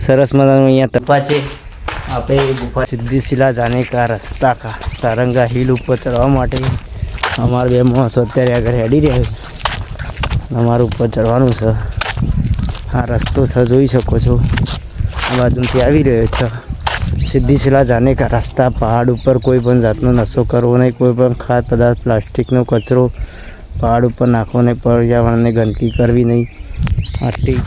सरस मजाનું અહીંયા તપા છે। આપણે ગુફા સિદ્ધિ શિલા જાने का रस्ता का તારંગા હિલ ઉપર ચડવા માટે અમારા બે માણસો અત્યારે આગળ હેડી રહ્યા છે। અમારું ઉપર ચડવાનું છે। આ રસ્તો છે જોઈ શકો છો, આ બાજુથી આવી રહ્યો છે। સિદ્ધિ શિલા જાने का रस्ता। પહાડ ઉપર કોઈ પણ જાતનો નશો કરવો નહીં, કોઈ પણ ખાદ્ય પદાર્થ પ્લાસ્ટિકનો કચરો પહાડ ઉપર નાખવો નહીં, પર્યાવરણને ગંદકી કરવી નહીં। આટલી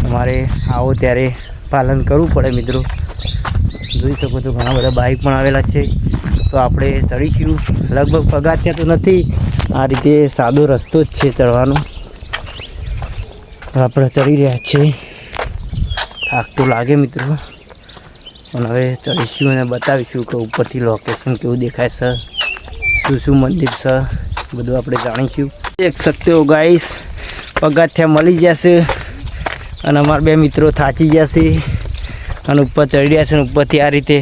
તમારે આવો ત્યારે પાલન કરવું પડે મિત્રો। જોઈ શકો છો ઘણા બધા બાઇક પણ આવેલા છે। તો આપણે ચડીશું। લગભગ પગથિયા તો નથી, આ રીતે સાદો રસ્તો જ છે ચડવાનો। આપણે ચડી રહ્યા છીએ। થાક તો લાગે મિત્રો, પણ હવે ચડીશું અને બતાવીશું કે ઉપરથી લોકેશન કેવું દેખાય છે, શું શું મંદિર છે બધું આપણે જાણીશું। દેખ શકતે હો ગાઈસ, પગથિયા મળી જશે અને અમારા બે મિત્રો થાચી જશે અને ઉપર ચડી રહ્યા છે। અને ઉપરથી આ રીતે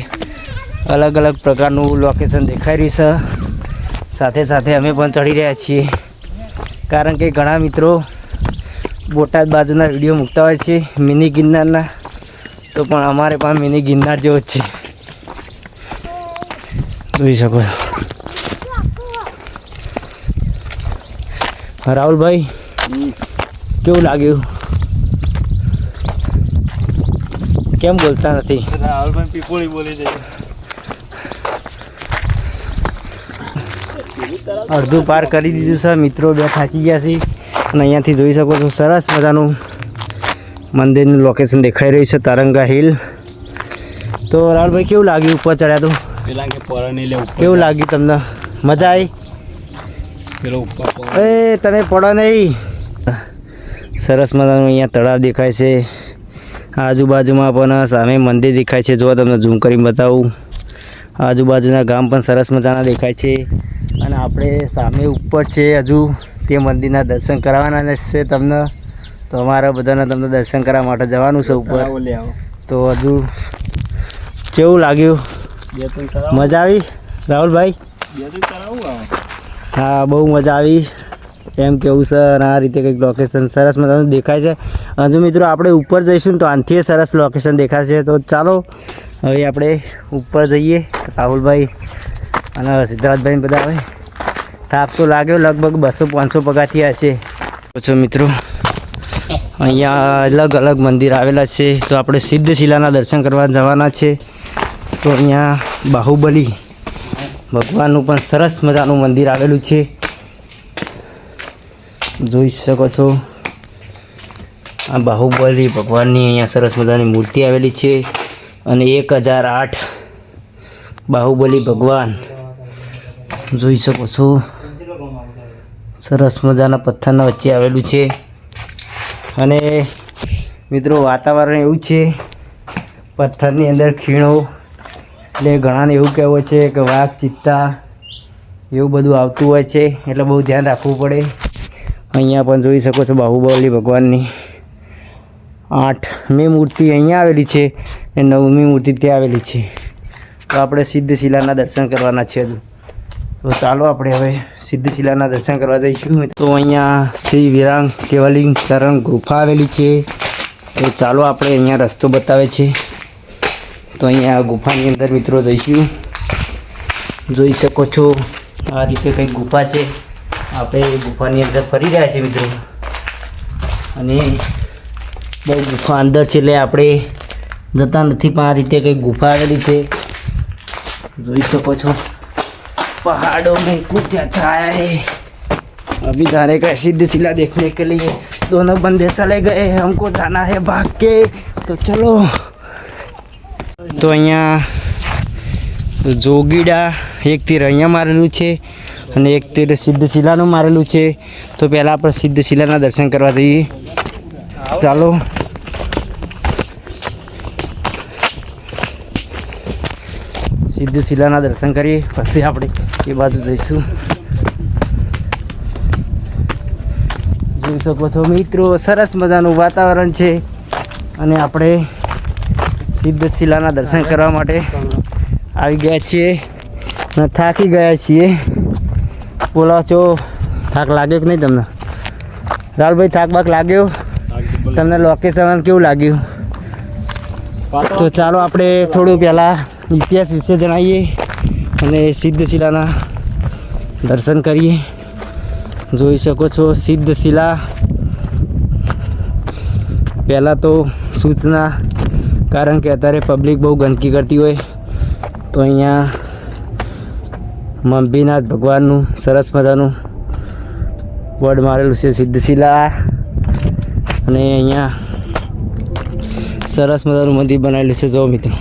અલગ અલગ પ્રકારનું લોકેશન દેખાઈ રહ્યું છે। સાથે સાથે અમે પણ ચડી રહ્યા છીએ, કારણ કે ઘણા મિત્રો બોટાદ બાજુના વિડીયો મૂકતા હોય છે મિની ગિરનારના, તો પણ અમારે પણ મિની ગિરનાર જેવો જ છે, જોઈ શકો છો। રાહુલભાઈ કેવું લાગ્યું? કેમ બોલતા નથી? રાહુલભાઈ પીપોળી બોલી દે। અડધું પાર કરી દીધું છે મિત્રો, બે થાકી ગયા છે। અને અહીંયાથી જોઈ શકો છો સરસ મજાનું મંદિરનું લોકેશન દેખાઈ રહ્યું છે, તારંગા હિલ। તો રાહુલભાઈ કેવું લાગ્યું ઉપર ચડ્યા તો? પેલા કે પર નહીં લે ઉપર કેવું લાગ્યું તમને? મજા આવી? પેલો ઉપર એ તમે પડો નહીં। સરસ મજાનું અહીંયા તળાવ દેખાય છે, આજુબાજુમાં પણ સામે મંદિર દેખાય છે। જો તમને ઝૂમ કરીને બતાવું, આજુબાજુના ગામ પણ સરસ મજાના દેખાય છે। અને આપણે સામે ઉપર છે હજુ તે મંદિરના દર્શન કરાવવાના છે તમને, તો અમારા બધાને તમને દર્શન કરવા માટે જવાનું છે ઉપર। તો હજુ કેવું લાગ્યું? મજા આવી રાહુલભાઈ? હા, બહુ મજા આવી એમ કેવું છે। અને આ રીતે કંઈક લોકેશન સરસ મજાનું દેખાય છે। હજુ મિત્રો આપણે ઉપર જઈશું તો આનાથી સરસ લોકેશન દેખાશે। તો ચાલો હવે આપણે ઉપર જઈએ। રાહુલભાઈ અને સિદ્ધાર્થભાઈ બધા આવે। થાક તો લાગ્યો, લગભગ 200-500 પગથિયા હશે। છો મિત્રો અહીંયા અલગ અલગ મંદિર આવેલા છે, તો આપણે સિદ્ધ શિલાના દર્શન કરવા જવાના છે। તો અહીંયા બાહુબલી ભગવાનનું પણ સરસ મજાનું મંદિર આવેલું છે, જોઈ શકો છો। આ બાહુબલી ભગવાનની અહીંયા સરસ મજાની મૂર્તિ આવેલી છે। અને 1008 બાહુબલી ભગવાન જોઈ શકો છો, સરસ મજાના પથ્થરના વચ્ચે આવેલું છે। અને મિત્રો વાતાવરણ એવું છે, પથ્થરની અંદર ખીણો, એટલે ઘણાને એવું કહેવું છે કે વાઘ ચિત્તા એવું બધું આવતું હોય છે, એટલે બહુ ધ્યાન રાખવું પડે। અહીંયા પણ જોઈ શકો છો બાહુબલી ભગવાનની 8મી મૂર્તિ અહીંયા આવેલી છે અને 9મી મૂર્તિ ત્યાં આવેલી છે। તો આપણે સિદ્ધ શિલાના દર્શન કરવાના છે હજુ। તો ચાલો આપણે હવે સિદ્ધ શિલાના દર્શન કરવા જઈશું। તો અહીંયા શ્રી વિરાંગ કેવલિંગ ચરણ ગુફા આવેલી છે। તો ચાલો આપણે અહીંયા રસ્તો બતાવે છે, તો અહીંયા ગુફાની અંદર મિત્રો જઈશું। જોઈ શકો છો આ રીતે કંઈક ગુફા છે, આપણે ગુફાની અંદર ફરી રહ્યા છીએ મિત્રો। અને બહુ ગુફા અંદર છે એટલે આપણે જતા નથી, પણ આ રીતે કંઈક ગુફા આવેલી છે, જોઈ શકો છો। पहाड़ों में कुछ छाया है। अभी जाने का सिद्ध शिला देखने के लिए दोनों बंदे चले गए, हमको जाना है भाग के। तो चलो। तो અહીંયા જોગીડા એક તીર અહીંયા મારેલું છે અને એક તીર સિદ્ધ શિલાનું મારેલું છે। તો પહેલાં આપણે સિદ્ધ શિલાના દર્શન કરવા જઈએ, ચાલો। સિદ્ધ શિલાના દર્શન કરીએ, પછી આપણે એ બાજુ જઈશું। જોઈ શકો છો મિત્રો સરસ મજાનું વાતાવરણ છે, અને આપણે સિદ્ધ શિલાના દર્શન કરવા માટે આવી ગયા છીએ અને થાકી ગયા છીએ। બોલો છો થાક લાગ્યો કે નહીં તમને? રાહુલભાઈ થાક બાક લાગ્યો? તમને લોકેશન કેવું લાગ્યું? તો ચાલો આપણે થોડું પહેલાં ઇતિહાસ વિશે જણાવીએ અને સિદ્ધશિલાના દર્શન કરીએ. જોઈ શકો છો સિદ્ધશિલા. પહેલાં તો સૂચના, કારણ કે અત્યારે પબ્લિક બહુ ગંદકી કરતી હોય તો અહીંયા મંભીનાથ ભગવાનનું સરસ મજાનું બોર્ડ મારેલું છે સિદ્ધશિલા. અને અહીંયા સરસ મજાનું મંદિર બનાવેલું છે. જો મિત્રો,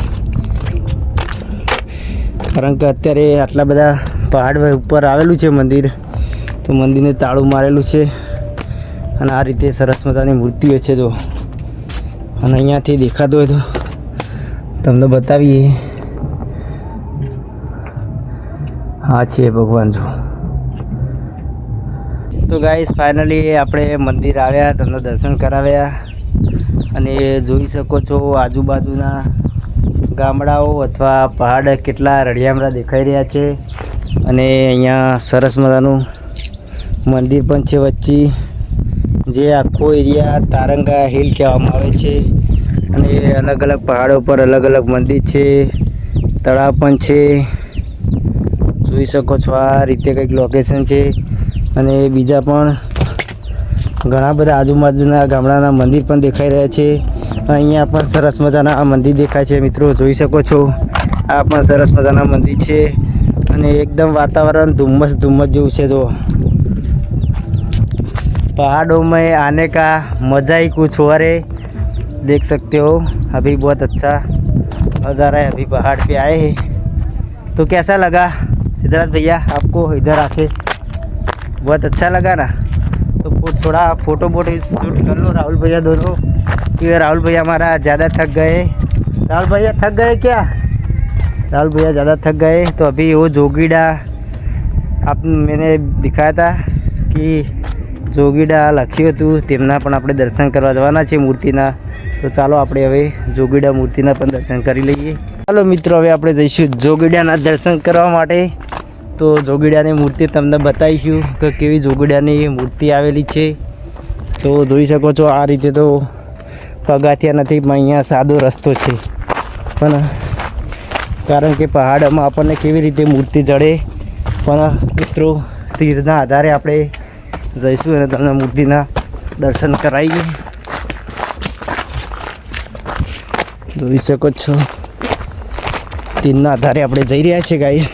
કારણ કે અત્યારે આટલા બધા પહાડ ઉપર આવેલું છે મંદિર, તો મંદિરને તાળું મારેલું છે. અને આ રીતે સરસ મજાની મૂર્તિઓ છે. જો, અને અહીંયાથી દેખાતું હોય તો તમને બતાવીએ. હા છે ભગવાન. જો તો ગાઈસ, ફાઇનલી આપણે મંદિર આવ્યા, તમને દર્શન કરાવ્યા. અને જોઈ શકો છો આજુબાજુના ગામડાઓ અથવા પહાડ કેટલા રળિયામણા દેખાઈ રહ્યા છે. અને અહીંયા સરસ મજાનું મંદિર પણ છે વચ્ચે, જે આખો એરિયા તારંગા હિલ કહેવામાં આવે છે. અને અલગ અલગ પહાડો પર અલગ અલગ મંદિર છે, તળાવ પણ છે. જોઈ શકો છો આ રીતે કંઈક લોકેશન છે. અને બીજા પણ ઘણા બધા આજુબાજુના ગામડાના મંદિર પણ દેખાઈ રહ્યા છે. અહીંયા પણ સરસ મજાના આ મંદિર દેખાય છે. મિત્રો જોઈ શકો છો, આ પણ સરસ મજાના મંદિર છે. અને એકદમ વાતાવરણ ધુમ્મસ જેવું છે. જો पहाड़ों में आने का मज़ा ही कुछ और है. देख सकते हो अभी बहुत अच्छा नज़ारा है. अभी पहाड़ पे आए हैं तो कैसा लगा सिद्धार्थ भैया आपको इधर आके? बहुत अच्छा लगा ना? तो थोड़ा फ़ोटो शूट कर लो राहुल भैया दोनों, क्योंकि राहुल भैया हमारा ज़्यादा थक गए. राहुल भैया थक गए क्या? राहुल भैया ज़्यादा थक गए. तो अभी वो जोगीड़ा मैंने दिखाया था कि જોગીડા લખ્યું હતું, તેમના પણ આપણે દર્શન કરવા જવાના છે મૂર્તિના. તો ચાલો આપણે હવે જોગીડા મૂર્તિના પણ દર્શન કરી લઈએ. ચાલો મિત્રો, હવે આપણે જઈશું જોગીડાના દર્શન કરવા માટે. તો જોગીડાની મૂર્તિ તમને બતાવીશું કે કેવી જોગીડાની મૂર્તિ આવેલી છે. તો જોઈ શકો છો આ રીતે તો પગથિયા નથી, પણ અહીંયા સાદો રસ્તો છે. પણ કારણ કે પહાડમાં આપણને કેવી રીતે મૂર્તિ જડે, પણ મિત્રો તીરના આધારે આપણે જઈશું અને તમને મૂર્તિના દર્શન કરાવીએ. જોઈ શકો છો તીરના આધારે આપણે જઈ રહ્યા છીએ ગાઈસ.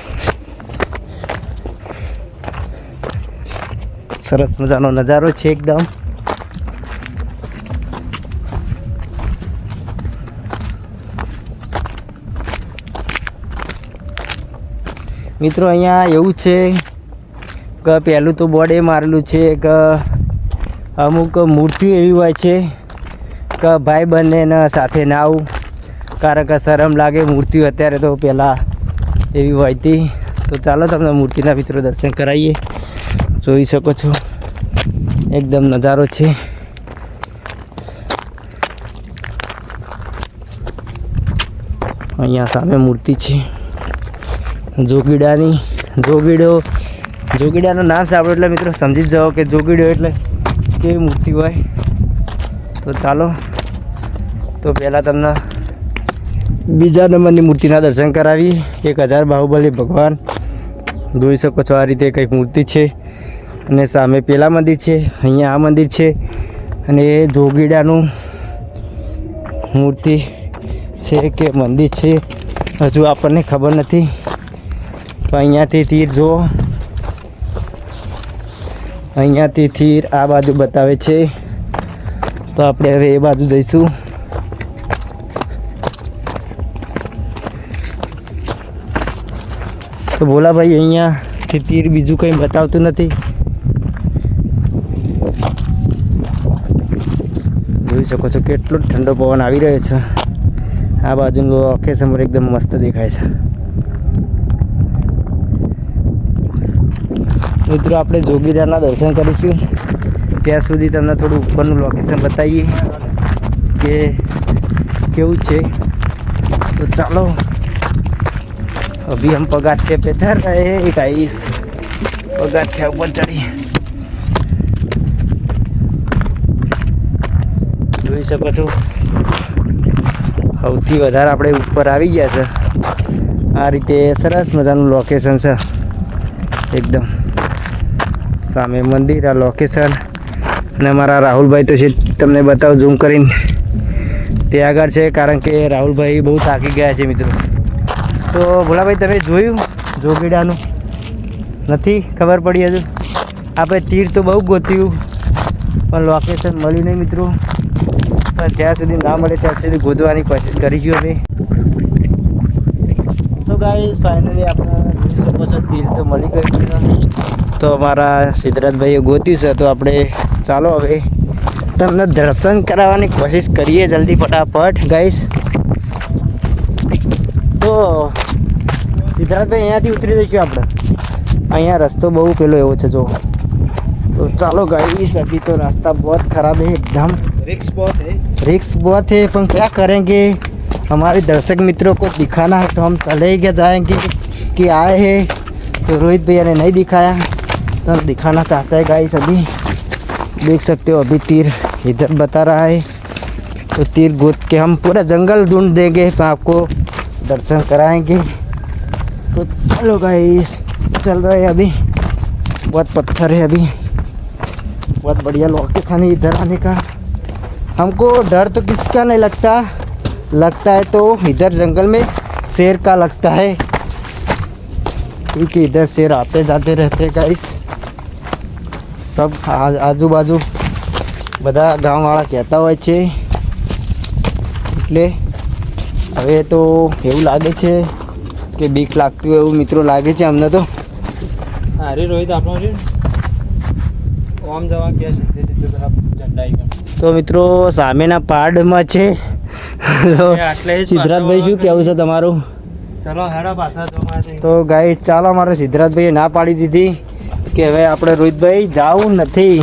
સરસ મજાનો નજારો છે એકદમ. મિત્રો અહીંયા એવું છે કે પહેલું તો બોર્ડ એ મારેલું છે કે અમુક મૂર્તિઓ એવી હોય છે કે ભાઈ બંનેને સાથે ના આવું, કારણ કે શરમ લાગે. મૂર્તિઓ અત્યારે તો પહેલાં એવી હોય હતી. તો ચાલો તમને મૂર્તિના મિત્રો દર્શન કરાવીએ. જોઈ શકો છો એકદમ નજારો છે. અહીંયા સામે મૂર્તિ છે જોગીડાની. જોગીડાનું નામ સાંભળો એટલે મિત્રો સમજી જ જાઓ કે જોગીડો એટલે કેવી મૂર્તિ હોય. તો ચાલો, તો પહેલાં તમને બીજા નંબરની મૂર્તિના દર્શન કરાવી. 1000 બાહુબલી ભગવાન. જોઈ શકો છો આ રીતે કંઈક મૂર્તિ છે. અને સામે પેલા મંદિર છે, અહીંયા આ મંદિર છે. અને એ જોગીડાનું મૂર્તિ છે કે મંદિર છે હજુ આપણને ખબર નથી. તો અહીંયાથી તીર જુઓ, અહીંયાથી તીર આ બાજુ બતાવે છે. તો આપણે હવે એ બાજુ જઈશું. તો બોલા ભાઈ, અહીંયાથી તીર બીજું કંઈ બતાવતું નથી. જોઈ શકો છો કેટલો ઠંડો પવન આવી રહ્યો છે. આ બાજુનું લોકેશન એકદમ મસ્ત દેખાય છે. મિત્રો આપણે જોગીડાના દર્શન કરીશું, ત્યાં સુધી તમને થોડું ઉપરનું લોકેશન બતાવીએ કે કેવું છે. તો ચાલો, अभी हम पगाठिया पे चढ़ रहे हैं गाइस. पगाठिया ऊपर चढ़ी જોઈ શકો છો સૌથી વધારે આપણે ઉપર આવી ગયા છે. આ રીતે સરસ મજાનું લોકેશન છે. એકદમ સામે મંદિર, આ લોકેશન. અને અમારા રાહુલભાઈ તો છે, તમને બતાવું ઝૂમ કરીને, તે આગળ છે, કારણ કે રાહુલભાઈ બહુ થાકી ગયા છે મિત્રો. તો ભોલાભાઈ તમે જોયું જોગીડાનું? નથી ખબર પડી હજુ? આપણે તીર તો બહુ ગોત્યું પણ લોકેશન મળ્યું નહીં મિત્રો. પણ જ્યાં સુધી ના મળે ત્યાં સુધી ગોતવાની કોશિશ કરીશું અમે. તો ગાઈસ ફાઇનલી આપણે જોઈ શકો છો તીર તો મળી ગયું છે. તો અમારા સિદ્ધરાજભાઈએ ગોત્યું છે. તો આપણે ચાલો હવે તમને દર્શન કરાવવાની કોશિશ કરીએ જલ્દી ફટાફટ ગાઈસ. તો સિદ્ધરાજભાઈ અહીંયાથી ઉતરી જઈશું આપણે. અહીંયા રસ્તો બહુ પેલો એવો છે જો. तो चलो गाइस अभी तो रास्ता बहुत ख़राब है, एकदम रिक्स बहुत है पर क्या करेंगे, हमारे दर्शक मित्रों को दिखाना है तो हम चले ही क्या जाएंगे कि आए हैं. तो रोहित भैया ने नहीं दिखाया तो हम दिखाना चाहते हैं गाइस. अभी देख सकते हो अभी तीर इधर बता रहा है. तो तीर गोद के हम पूरा जंगल ढूंढ देंगे तो आपको दर्शन कराएंगे. तो चलो गाइस चल रहे हैं. अभी बहुत पत्थर है, अभी बहुत बढ़िया लोकेशन है इधर आने का. हमको डर तो किसका नहीं लगता, लगता है तो इधर जंगल में शेर का लगता है, क्योंकि इधर शेर आते जाते रहते हैं गाइस. सब आजू बाजू બધા ગામવાળા કહેતા હોય છે. એટલે હવે તો એવું લાગે છે કે બીક લાગતું એવું મિત્રો લાગે છે અમને. તો અરે રોહિત આપણો છે ઓમ જવા કે છે તે તરફ ઝંડા આવી ગયા. તો મિત્રો સામેના પહાડમાં છે. તો સિદ્ધરાજભાઈ શું કહેવું છે તમારું? ચલો હેડો પાછા જવા. તો ગાઈસ ચાલો, અમારે સિદ્ધરાજભાઈએ ના પાડી દીધી કે હવે આપણે રોહિતભાઈ જવું નથી,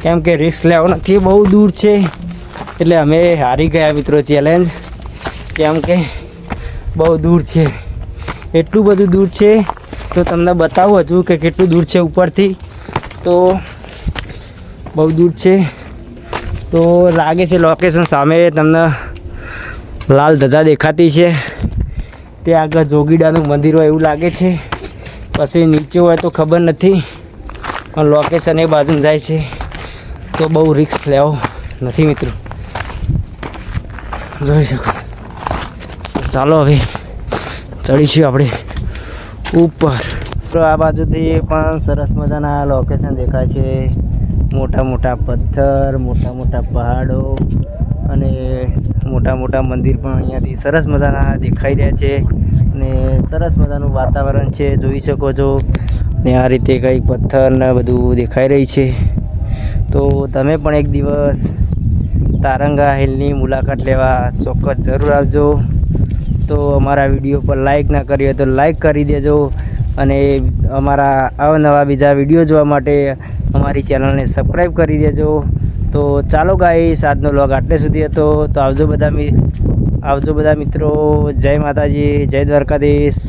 કેમ કે રિસ્ક લેવો નથી, બહુ દૂર છે. એટલે અમે હારી ગયા મિત્રો ચેલેન્જ, કેમ કે બહુ દૂર છે. એટલું બધું દૂર છે તો તમને બતાવું હજુ કે કેટલું દૂર છે ઉપરથી. તો બહુ દૂર છે. તો લાગે છે લોકેશન સામે તમને લાલ ધજા દેખાતી છે, તે આગળ જોગીડાનું મંદિર હોય એવું લાગે છે. પછી નીચે હોય તો ખબર નથી, પણ લોકેશન એ બાજુમાં જાય છે તો બહુ રિસ્ક લેવો નથી મિત્રો, જોઈ શકો. ચાલો હવે ચડીશું આપણે ઉપર. તો આ બાજુથી પણ સરસ મજાના લોકેશન દેખાય છે. મોટા મોટા પથ્થર, મોટા મોટા પહાડો અને મોટા મોટા મંદિર પણ અહીંયાથી સરસ મજાના દેખાઈ રહ્યા છે. અને સરસ મજાનું વાતાવરણ છે, જોઈ શકો છો. ને આ રીતે કંઈક પથ્થર ને બધું દેખાઈ રહ્યું છે. તો તમે પણ એક દિવસ તારંગા હિલની મુલાકાત લેવા ચોક્કસ જરૂર આવજો. તો અમારા વિડીયો પર લાઈક ના કરી હોય તો લાઈક કરી દેજો. અને અમારા અવનવા બીજા વિડીયો જોવા માટે અમારી ચેનલને સબસ્ક્રાઈબ કરી દેજો. તો ચાલો ગાઈસ, આજનો વ્લોગ આટલે સુધી હતો. તો આવજો બધા મિત્રો. જય માતાજી, જય દ્વારકાધીશ.